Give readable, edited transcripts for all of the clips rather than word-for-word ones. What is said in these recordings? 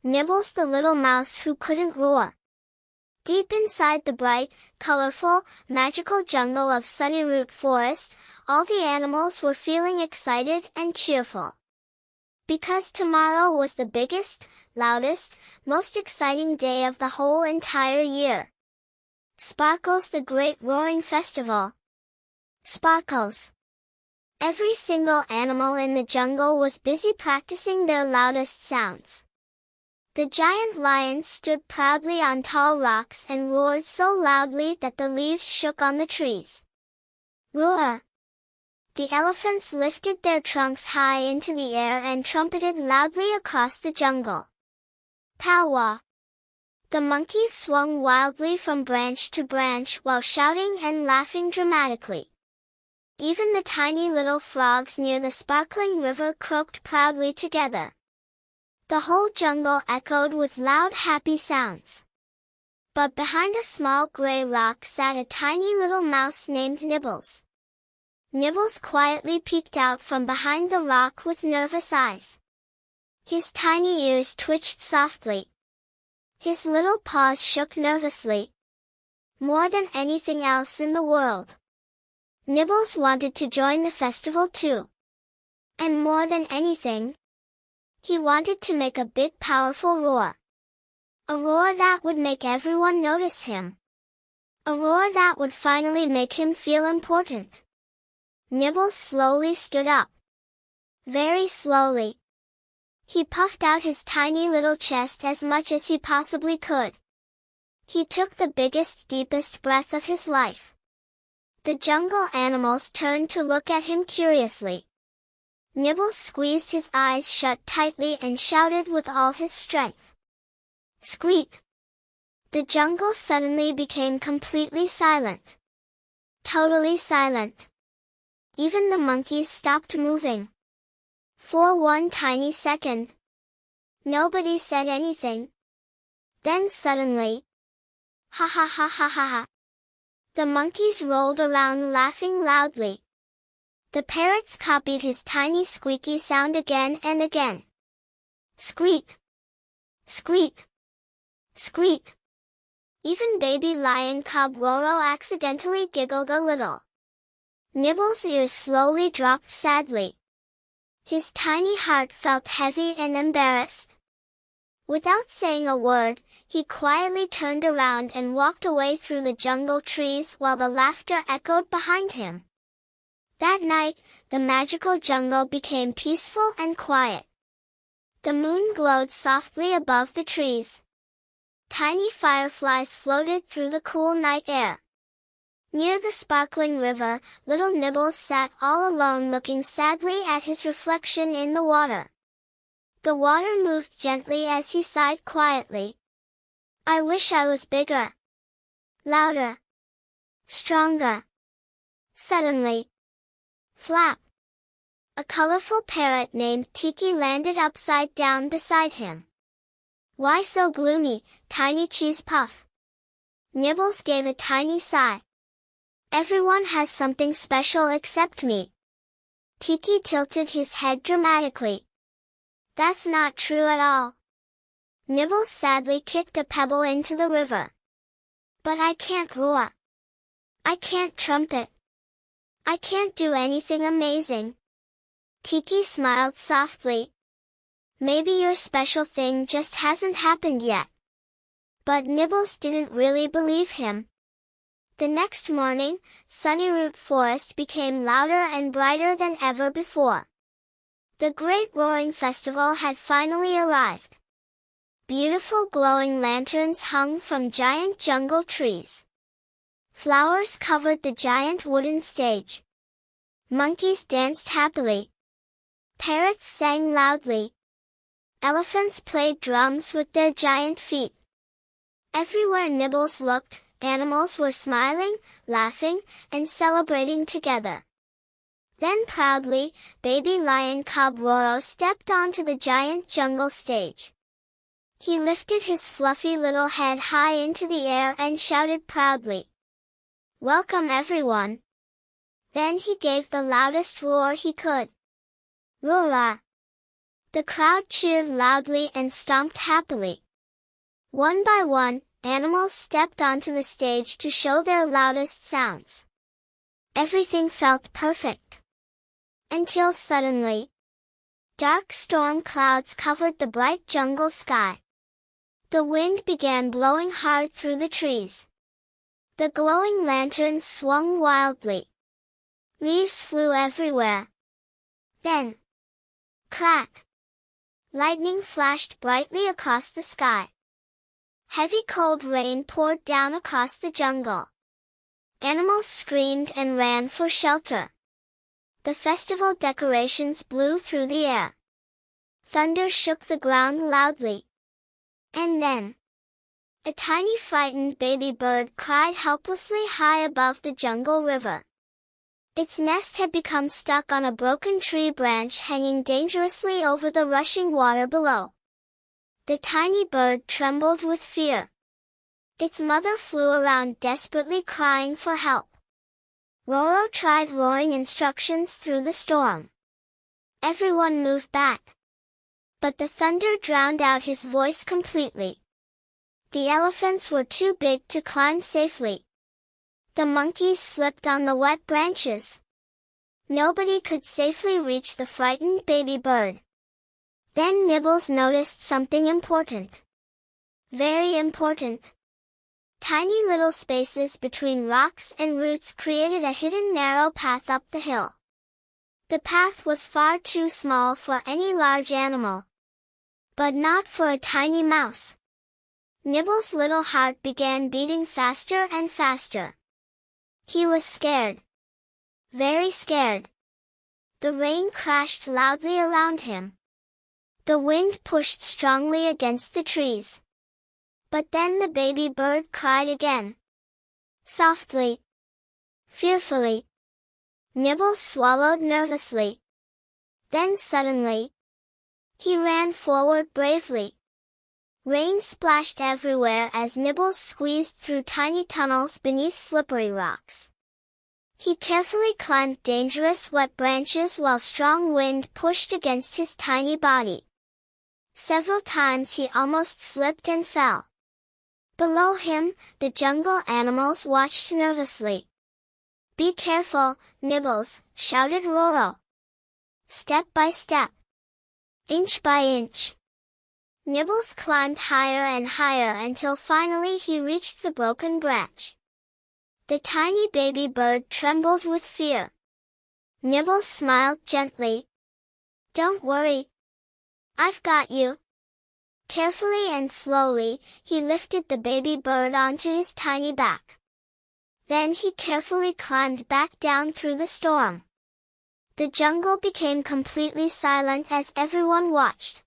Nibbles the little mouse who couldn't roar. Deep inside the bright, colorful, magical jungle of Sunnyroot Forest, all the animals were feeling excited and cheerful. Because tomorrow was the biggest, loudest, most exciting day of the whole entire year. Sparkles the Great Roaring Festival. Sparkles. Every single animal in the jungle was busy practicing their loudest sounds. The giant lions stood proudly on tall rocks and roared so loudly that the leaves shook on the trees. Roar! The elephants lifted their trunks high into the air and trumpeted loudly across the jungle. Pow-wow! The monkeys swung wildly from branch to branch while shouting and laughing dramatically. Even the tiny little frogs near the sparkling river croaked proudly together. The whole jungle echoed with loud, happy sounds. But behind a small gray rock sat a tiny little mouse named Nibbles. Nibbles quietly peeked out from behind the rock with nervous eyes. His tiny ears twitched softly. His little paws shook nervously. More than anything else in the world, Nibbles wanted to join the festival too. And more than anything, he wanted to make a big powerful roar. A roar that would make everyone notice him. A roar that would finally make him feel important. Nibbles slowly stood up. Very slowly. He puffed out his tiny little chest as much as he possibly could. He took the biggest, deepest breath of his life. The jungle animals turned to look at him curiously. Nibbles squeezed his eyes shut tightly and shouted with all his strength. Squeak! The jungle suddenly became completely silent. Totally silent. Even the monkeys stopped moving. For one tiny second, nobody said anything. Then suddenly, ha ha ha ha ha ha! The monkeys rolled around laughing loudly. The parrots copied his tiny squeaky sound again and again. Squeak! Squeak! Squeak! Even baby lion cub Roro accidentally giggled a little. Nibble's ears slowly dropped sadly. His tiny heart felt heavy and embarrassed. Without saying a word, he quietly turned around and walked away through the jungle trees while the laughter echoed behind him. That night, the magical jungle became peaceful and quiet. The moon glowed softly above the trees. Tiny fireflies floated through the cool night air. Near the sparkling river, little Nibbles sat all alone looking sadly at his reflection in the water. The water moved gently as he sighed quietly. I wish I was bigger. Louder. Stronger. Suddenly, flap! A colorful parrot named Tiki landed upside down beside him. Why so gloomy, Tiny Cheese Puff? Nibbles gave a tiny sigh. Everyone has something special except me. Tiki tilted his head dramatically. That's not true at all. Nibbles sadly kicked a pebble into the river. But I can't roar. I can't trumpet. I can't do anything amazing. Tiki smiled softly. Maybe your special thing just hasn't happened yet. But Nibbles didn't really believe him. The next morning, Sunnyroot Forest became louder and brighter than ever before. The Great Roaring Festival had finally arrived. Beautiful glowing lanterns hung from giant jungle trees. Flowers covered the giant wooden stage. Monkeys danced happily. Parrots sang loudly. Elephants played drums with their giant feet. Everywhere Nibbles looked, animals were smiling, laughing, and celebrating together. Then proudly, baby lion cub Roro stepped onto the giant jungle stage. He lifted his fluffy little head high into the air and shouted proudly. Welcome everyone! Then he gave the loudest roar he could. Roar! The crowd cheered loudly and stomped happily. One by one, animals stepped onto the stage to show their loudest sounds. Everything felt perfect. Until suddenly, dark storm clouds covered the bright jungle sky. The wind began blowing hard through the trees. The glowing lanterns swung wildly. Leaves flew everywhere. Then, crack! Lightning flashed brightly across the sky. Heavy cold rain poured down across the jungle. Animals screamed and ran for shelter. The festival decorations blew through the air. Thunder shook the ground loudly. And then, a tiny frightened baby bird cried helplessly high above the jungle river. Its nest had become stuck on a broken tree branch hanging dangerously over the rushing water below. The tiny bird trembled with fear. Its mother flew around desperately crying for help. Roro tried roaring instructions through the storm. Everyone moved back. But the thunder drowned out his voice completely. The elephants were too big to climb safely. The monkeys slipped on the wet branches. Nobody could safely reach the frightened baby bird. Then Nibbles noticed something important. Very important. Tiny little spaces between rocks and roots created a hidden narrow path up the hill. The path was far too small for any large animal. But not for a tiny mouse. Nibble's little heart began beating faster and faster. He was scared. Very scared. The rain crashed loudly around him. The wind pushed strongly against the trees. But then the baby bird cried again. Softly. Fearfully. Nibble swallowed nervously. Then suddenly, he ran forward bravely. Rain splashed everywhere as Nibbles squeezed through tiny tunnels beneath slippery rocks. He carefully climbed dangerous wet branches while strong wind pushed against his tiny body. Several times he almost slipped and fell. Below him, the jungle animals watched nervously. Be careful, Nibbles, shouted Roro. Step by step. Inch by inch. Nibbles climbed higher and higher until finally he reached the broken branch. The tiny baby bird trembled with fear. Nibbles smiled gently. Don't worry. I've got you. Carefully and slowly, he lifted the baby bird onto his tiny back. Then he carefully climbed back down through the storm. The jungle became completely silent as everyone watched.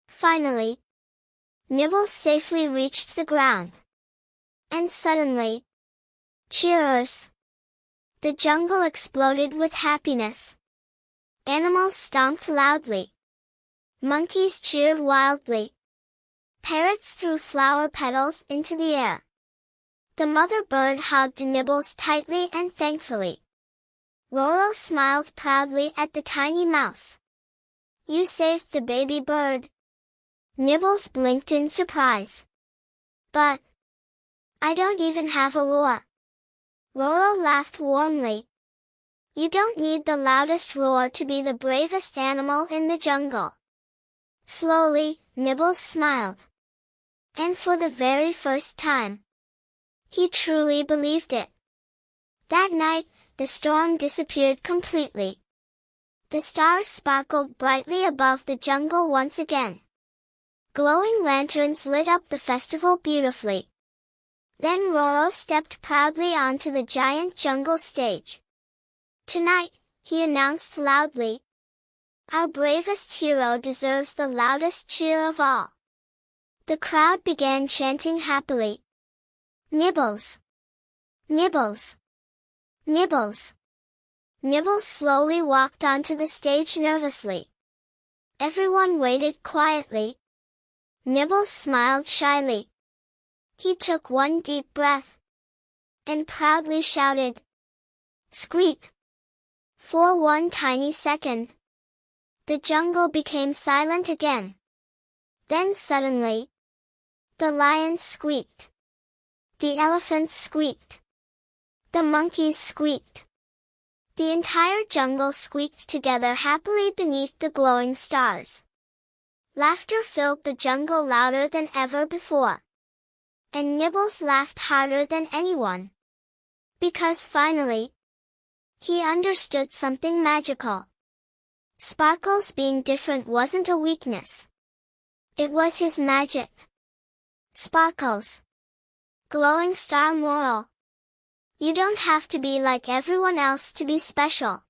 Finally, Nibbles safely reached the ground. And suddenly, cheers! The jungle exploded with happiness. Animals stomped loudly. Monkeys cheered wildly. Parrots threw flower petals into the air. The mother bird hugged Nibbles tightly and thankfully. Roro smiled proudly at the tiny mouse. You saved the baby bird. Nibbles blinked in surprise. But I don't even have a roar. Roro laughed warmly. You don't need the loudest roar to be the bravest animal in the jungle. Slowly, Nibbles smiled. And for the very first time, he truly believed it. That night, the storm disappeared completely. The stars sparkled brightly above the jungle once again. Glowing lanterns lit up the festival beautifully. Then Roro stepped proudly onto the giant jungle stage. Tonight, he announced loudly, our bravest hero deserves the loudest cheer of all. The crowd began chanting happily. Nibbles! Nibbles! Nibbles! Nibbles slowly walked onto the stage nervously. Everyone waited quietly. Nibbles smiled shyly. He took one deep breath. And proudly shouted, Squeak! For one tiny second. The jungle became silent again. Then suddenly, the lions squeaked. The elephants squeaked. The monkeys squeaked. The entire jungle squeaked together happily beneath the glowing stars. Laughter filled the jungle louder than ever before. And Nibbles laughed harder than anyone. Because finally, he understood something magical. Sparkles being different wasn't a weakness. It was his magic. Sparkles. Glowing star moral. You don't have to be like everyone else to be special.